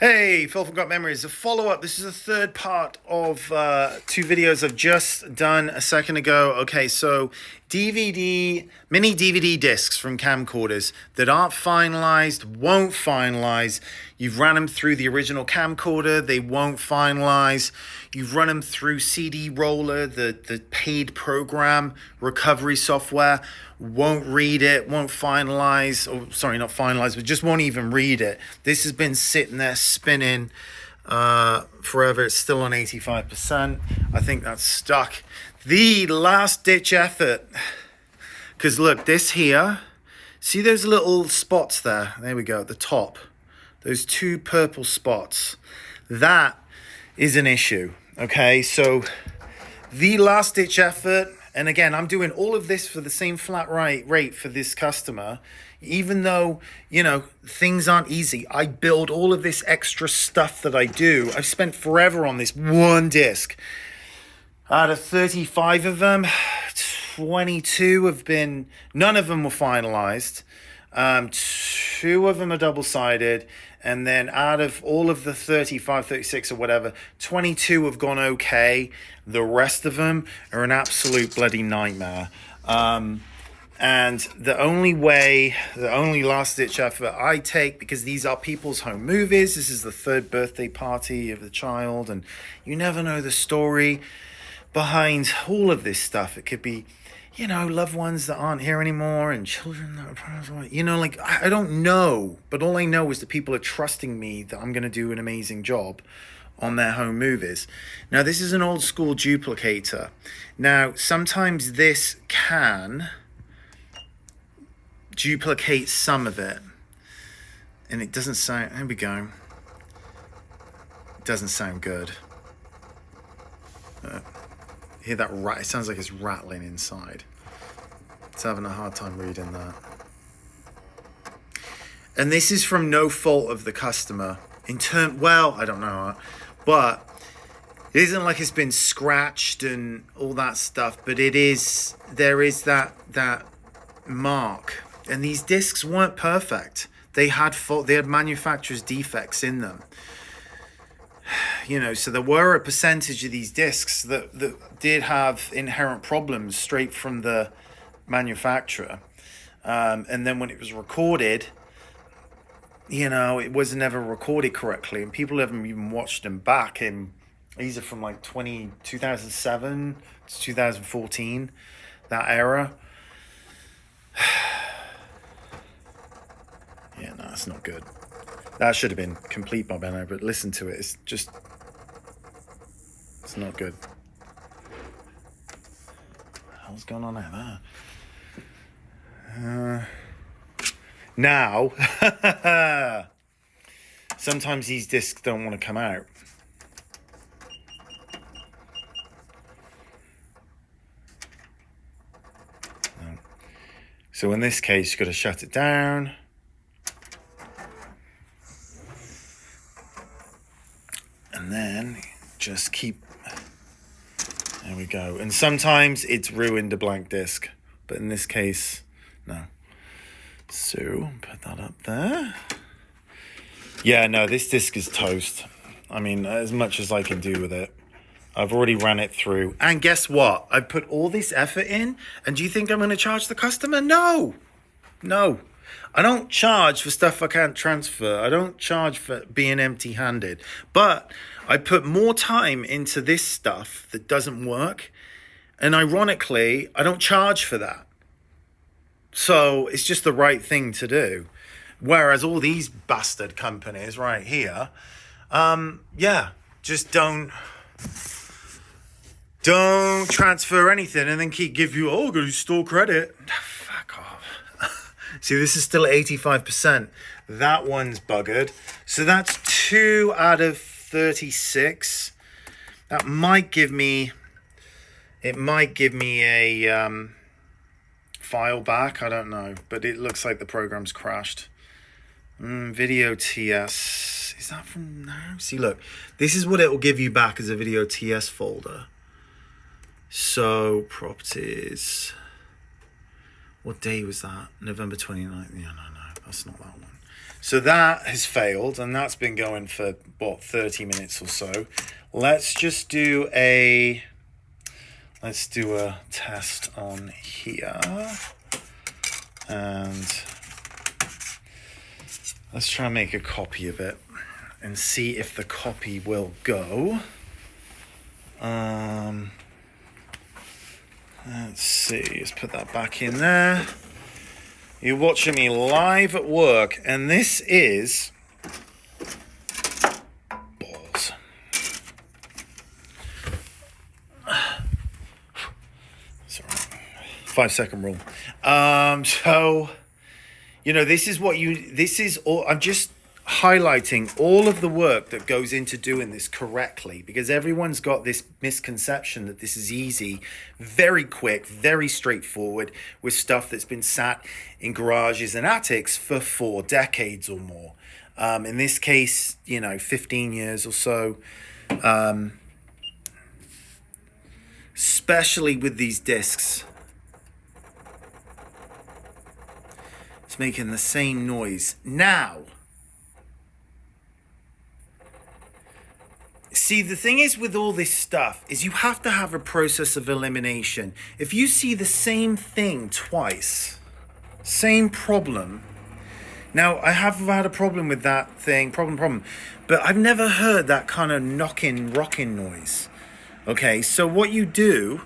Hey, Phil from Got Memories. A follow-up. This is the third part of two videos I've just done a second ago. Okay, so mini DVD discs from camcorders that aren't finalized, won't finalize. You've run them through the original camcorder, they won't finalize. You've run them through CD Roller, the paid program recovery software, won't read it, won't finalize, or sorry, not finalize, but just won't even read it. This has been sitting there spinning forever. It's still on 85%. I think that's stuck. The last ditch effort, because look, this here, see those little spots there? There we go, at the top. Those two purple spots. That is an issue, okay? So the last ditch effort, and again, I'm doing all of this for the same flat rate for this customer, even though, you know, things aren't easy. I build all of this extra stuff that I do. I've spent forever on this one disc. Out of 35 of them, 22 have been, none of them were finalized. 2 of them are double-sided. And then out of all of the 35, 36 or whatever, 22 have gone okay. The rest of them are an absolute bloody nightmare. And the only last-ditch effort I take, because these are people's home movies, this is the 3rd birthday party of the child, and you never know the story behind all of this stuff. It could be, you know, loved ones that aren't here anymore and children that are, you know, like, I don't know. But all I know is that people are trusting me that I'm going to do an amazing job on their home movies. Now, this is an old school duplicator. Now, sometimes this can duplicate some of it. And it doesn't sound, there we go. It doesn't sound good. Hear that rat? It sounds like it's rattling inside. It's having a hard time reading that. And this is from no fault of the customer. Well, I don't know, but it isn't like it's been scratched and all that stuff. But there is that mark. And these discs weren't perfect. They had manufacturer's defects in them. You know, so there were a percentage of these discs that did have inherent problems straight from the manufacturer. And then when it was recorded, you know, it was never recorded correctly. And people haven't even watched them back. These are from like 2007 to 2014, that era. Yeah, no, that's not good. That should have been complete by now, but listen to it. It's not good. What the hell's going on out there? Now, sometimes these discs don't want to come out. So in this case, you've got to shut it down. And then just keep, there we go. And sometimes it's ruined a blank disc, but in this case, no. So put that up there. Yeah, no, this disc is toast. I mean, as much as I can do with it. I've already ran it through. And guess what? I've put all this effort in, and do you think I'm going to charge the customer? No. I don't charge for stuff I can't transfer. I don't charge for being empty-handed. But I put more time into this stuff that doesn't work. And ironically, I don't charge for that. So it's just the right thing to do. Whereas all these bastard companies right here, just don't transfer anything and then give you, go to store credit. Fuck off. See, this is still at 85%. That one's buggered. So that's 2 out of 36. That might give me a file back. I don't know, but it looks like the program's crashed. Video TS. Is that from now? See, look, this is what it will give you back as a video TS folder. So, properties. What day was that? November 29th. Yeah, no, that's not that one. So that has failed, and that's been going for, what, 30 minutes or so. Let's just do a test on here. And let's try and make a copy of it and see if the copy will go. Let's see, let's put that back in there. You're watching me live at work, and this is balls. Sorry, 5-second rule. So, you know, this is all, I'm just highlighting all of the work that goes into doing this correctly, because everyone's got this misconception that this is easy, very quick, very straightforward, with stuff that's been sat in garages and attics for 4 decades or more. In this case, 15 years or so. Especially with these discs. It's making the same noise. Now, see, the thing is with all this stuff is you have to have a process of elimination. If you see the same thing twice, same problem. Now, I have had a problem with that thing, problem, but I've never heard that kind of knocking, rocking noise. Okay, so what you do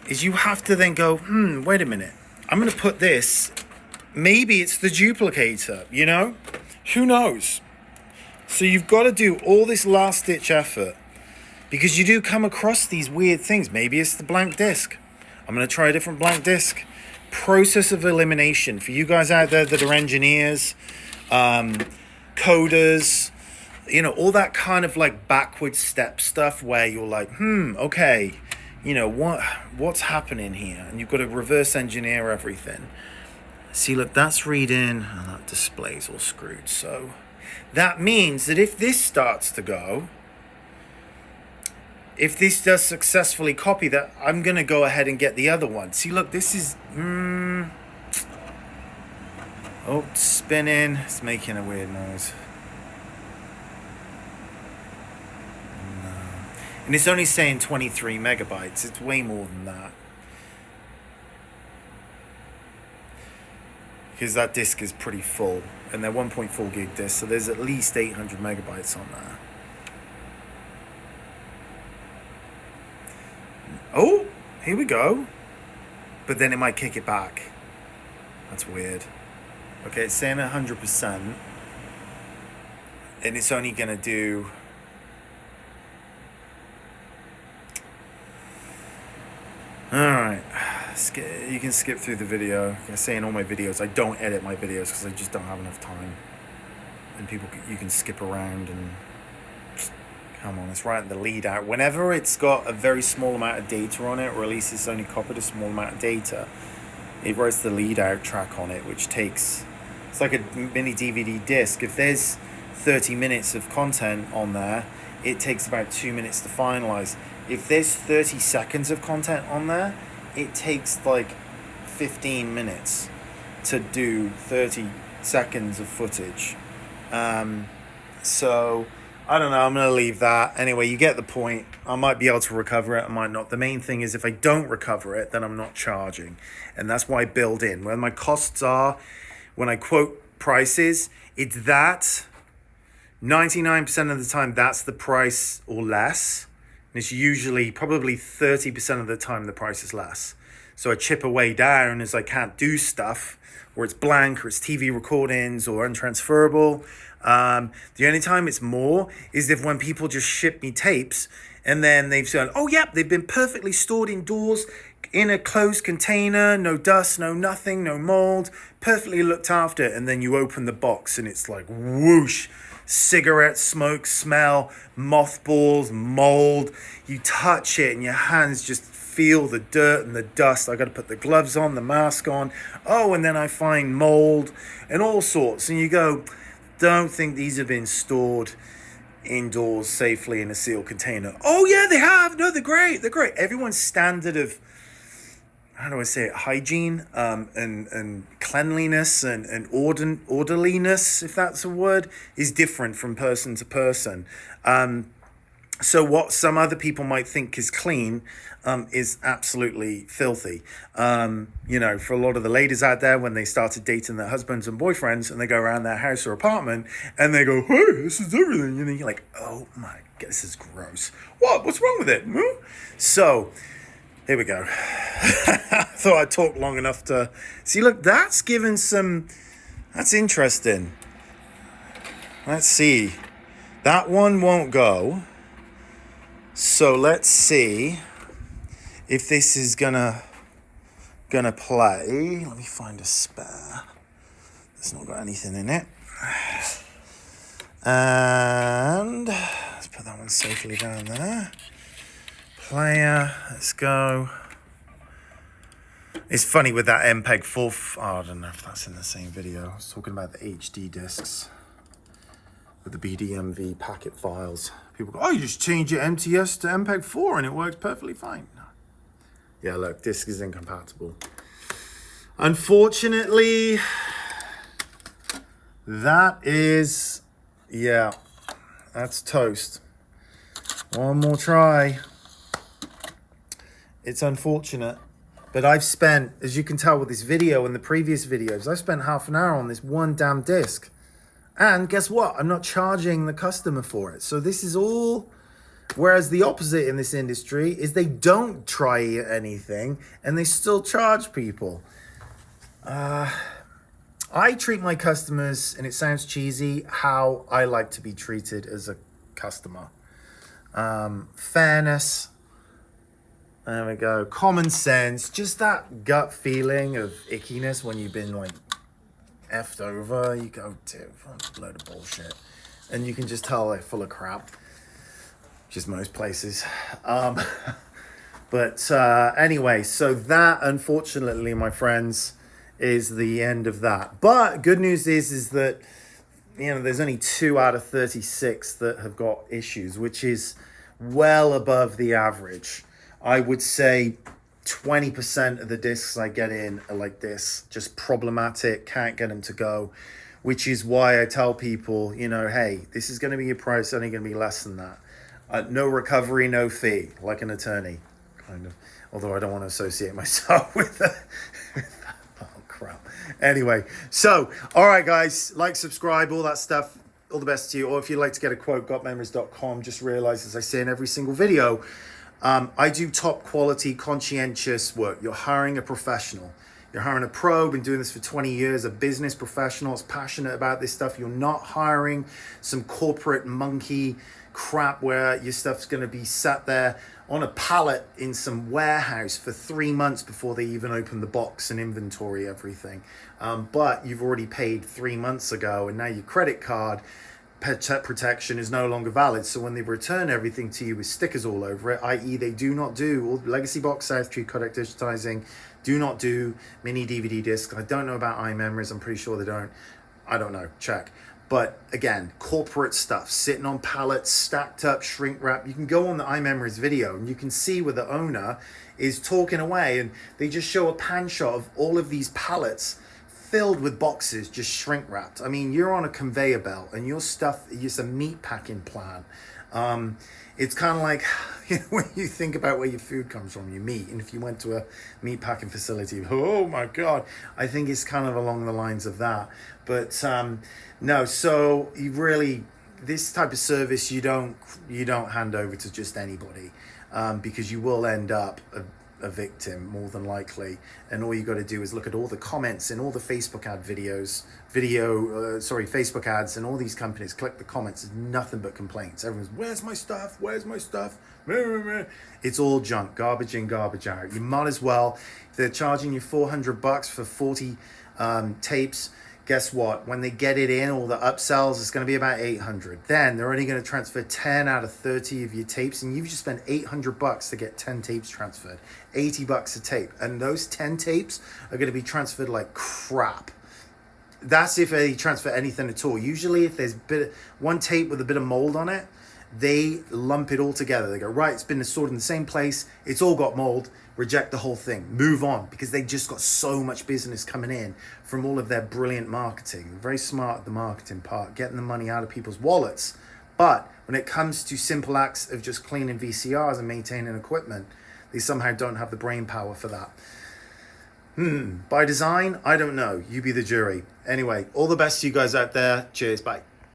is you have to then go, wait a minute. I'm going to put this, maybe it's the duplicator, Who knows? So you've got to do all this last ditch effort, because you do come across these weird things. Maybe it's the blank disc. I'm going to try a different blank disc. Process of elimination for you guys out there that are engineers, coders, all that kind of like backward step stuff where you're like, okay, what's happening here? And you've got to reverse engineer everything. See, look, that's reading, and that display's all screwed. So that means that if this starts to go, if this does successfully copy that, I'm going to go ahead and get the other one. See, look, this is... Oh, spinning. It's making a weird noise. No. And it's only saying 23 megabytes. It's way more than that. Because that disk is pretty full. And they're 1.4 gig disks, so there's at least 800 megabytes on there. Oh, here we go. But then it might kick it back. That's weird. Okay, it's saying 100%. And it's only going to do... Alright. You can skip through the video. I say in all my videos, I don't edit my videos because I just don't have enough time. And you can skip around and... Come on, it's right at the lead out. Whenever it's got a very small amount of data on it, or at least it's only copied a small amount of data, it writes the lead out track on it, which takes... It's like a mini DVD disc. If there's 30 minutes of content on there, it takes about 2 minutes to finalize. If there's 30 seconds of content on there, it takes like 15 minutes to do 30 seconds of footage. So... I don't know, I'm going to leave that. Anyway, you get the point. I might be able to recover it, I might not. The main thing is if I don't recover it, then I'm not charging. And that's why I build in. Where my costs are, when I quote prices, it's that 99% of the time, that's the price or less. And it's usually probably 30% of the time the price is less. So I chip away down as I can't do stuff, or it's blank, or it's TV recordings, or untransferable. The only time it's more is if when people just ship me tapes and then they've said, oh, yep, they've been perfectly stored indoors in a closed container, no dust, no nothing, no mold, perfectly looked after. And then you open the box and it's like whoosh, cigarette smoke smell, mothballs, mold. You touch it and your hands just feel the dirt and the dust. I got to put the gloves on, the mask on. Oh, and then I find mold and all sorts. And you go... Don't think these have been stored indoors safely in a sealed container. Oh, yeah, they have. No, they're great. They're great. Everyone's standard of how do I say it, hygiene, and cleanliness and orderliness, if that's a word, is different from person to person. So what some other people might think is clean is absolutely filthy. For a lot of the ladies out there, when they started dating their husbands and boyfriends and they go around their house or apartment and they go, hey, this is everything. And you're like, oh my God, this is gross. What's wrong with it? So here we go. I thought I'd talk long enough to see. Look, that's interesting. Let's see. That one won't go. So let's see if this is gonna play. Let me find a spare. It's not got anything in it. And let's put that one safely down there. Player, let's go. It's funny with that MPEG 4. I don't know if that's in the same video. I was talking about the HD discs with the BDMV packet files. People go, oh, you just change your MTS to MPEG 4 and it works perfectly fine. No. Yeah, look, disc is incompatible. Unfortunately, that's toast. One more try. It's unfortunate, but I've spent, as you can tell with this video and the previous videos, I've spent half an hour on this one damn disc. And guess what? I'm not charging the customer for it. So this is all, whereas the opposite in this industry is they don't try anything and they still charge people. I treat my customers, and it sounds cheesy, how I like to be treated as a customer. Fairness. There we go. Common sense. Just that gut feeling of ickiness when you've been like effed over. You go, dude, a load of bullshit. And you can just tell they're full of crap. Just most places. But anyway, so that, unfortunately, my friends, is the end of that. But good news is that, there's only 2 out of 36 that have got issues, which is well above the average. I would say 20% of the discs I get in are like this, just problematic, can't get them to go, which is why I tell people, hey, this is going to be your price, only going to be less than that. No recovery, no fee, like an attorney, kind of. Although I don't want to associate myself with that. Oh, crap. Anyway, so, all right, guys, like, subscribe, all that stuff. All the best to you. Or if you'd like to get a quote, gotmemories.com. Just realize, as I say in every single video, I do top quality, conscientious work. You're hiring a professional. You're hiring a pro, been doing this for 20 years, a business professional that's passionate about this stuff. You're not hiring some corporate monkey crap where your stuff's going to be sat there on a pallet in some warehouse for 3 months before they even open the box and inventory everything. But you've already paid 3 months ago, and now your credit card protection is no longer valid. So when they return everything to you with stickers all over it, i.e. they do not do all legacy box, South Tree codec digitizing, do not do mini DVD discs. I don't know about iMemories. I'm pretty sure they don't. I don't know. Check. But again, corporate stuff, sitting on pallets, stacked up, shrink wrap. You can go on the iMemories video and you can see where the owner is talking away, and they just show a pan shot of all of these pallets filled with boxes just shrink wrapped. I mean, you're on a conveyor belt and your stuff is a meat packing plant. It's kind of like when you think about where your food comes from, your meat. And if you went to a meat packing facility, oh my God, I think it's kind of along the lines of that. But no, so you really, this type of service, you don't hand over to just anybody, because you will end up a victim more than likely. And all you got to do is look at all the comments in all the Facebook ad Facebook ads and all these companies. Click the comments. It's nothing but complaints. Everyone's, where's my stuff? Where's my stuff? It's all junk, garbage in, garbage out. You might as well, if they're charging you $400 for 40 tapes, guess what? When they get it in, all the upsells, it's going to be about 800. Then they're only going to transfer 10 out of 30 of your tapes, and you've just spent $800 to get 10 tapes transferred. $80 a tape. And those 10 tapes are going to be transferred like crap. That's if they transfer anything at all. Usually if there's one tape with a bit of mold on it, they lump it all together. They go, right, it's been stored in the same place, it's all got mold, reject the whole thing, move on, because they just got so much business coming in from all of their brilliant marketing. They're very smart at the marketing part, getting the money out of people's wallets. But when it comes to simple acts of just cleaning VCRs and maintaining equipment, they somehow don't have the brain power for that. By design, I don't know. You be the jury. Anyway, all the best to you guys out there. Cheers. Bye.